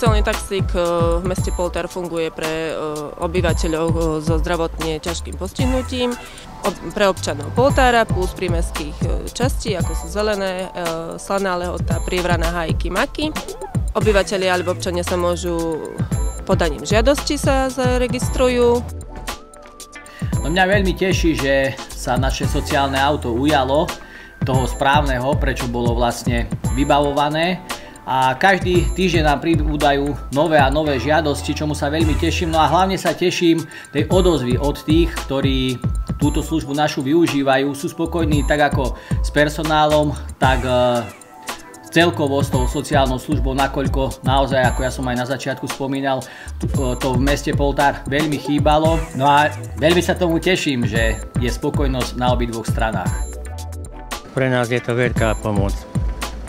Sociálny taxík v meste Poltár funguje pre obyvateľov so zdravotne ťažkým postihnutím, pre občanov Poltára plus prímestských častí, ako sú Zelené, Slaná Lehota, Prievrana, Hájky, Maky. Obyvateľia alebo občania sa môžu podaním žiadosti sa zaregistrujú. No mňa veľmi teší, že sa naše sociálne auto ujalo toho správneho, prečo bolo vlastne vybavované. A každý týždeň nám pribúdajú nové a nové žiadosti, čomu sa veľmi teším. No a hlavne sa teším tej odozvy od tých, ktorí túto službu našu využívajú. Sú spokojní tak ako s personálom, tak celkovo s tou sociálnou službou, nakoľko naozaj, ako ja som aj na začiatku spomínal, to v meste Poltár veľmi chýbalo. No a veľmi sa tomu teším, že je spokojnosť na obidvoch stranách. Pre nás je to veľká pomoc,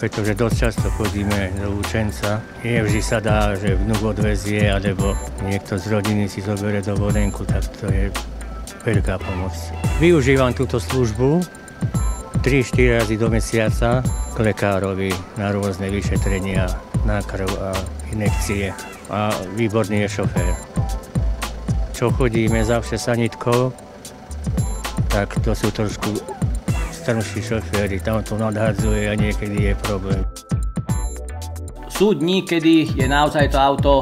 pretože dosť často chodíme do Lučenca. Nie vždy sa dá, že vnuk odvezie, alebo niekto z rodiny si zoberie dovolenku, tak to je veľká pomoc. Využívam túto službu 3-4 razy do mesiaca k lekárovi na rôzne vyšetrenia, na krv a injekcie. A výborný je šofér. Čo chodíme za sanitkou, tak to sú trošku starší šoféry, tam to nadhadzuje a niekedy je problém. Sú dní, kedy je naozaj to auto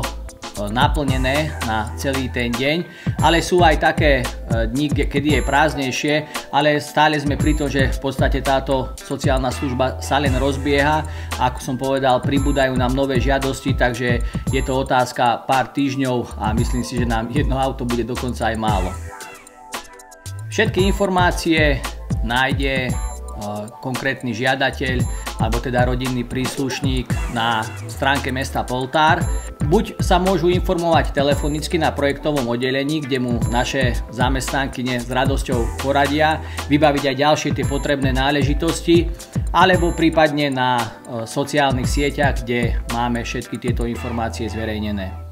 naplnené na celý ten deň, ale sú aj také dní, kedy je prázdnejšie, ale stále sme pri tom, že v podstate táto sociálna služba sa len rozbieha. Ako som povedal, pribúdajú nám nové žiadosti, takže je to otázka pár týždňov a myslím si, že nám jedno auto bude dokonca aj málo. Všetky informácie nájde konkrétny žiadateľ alebo teda rodinný príslušník na stránke mesta Poltár. Buď sa môžu informovať telefonicky na projektovom oddelení, kde mu naše zamestnankyne s radosťou poradia vybaviť aj ďalšie tie potrebné náležitosti, alebo prípadne na sociálnych sieťach, kde máme všetky tieto informácie zverejnené.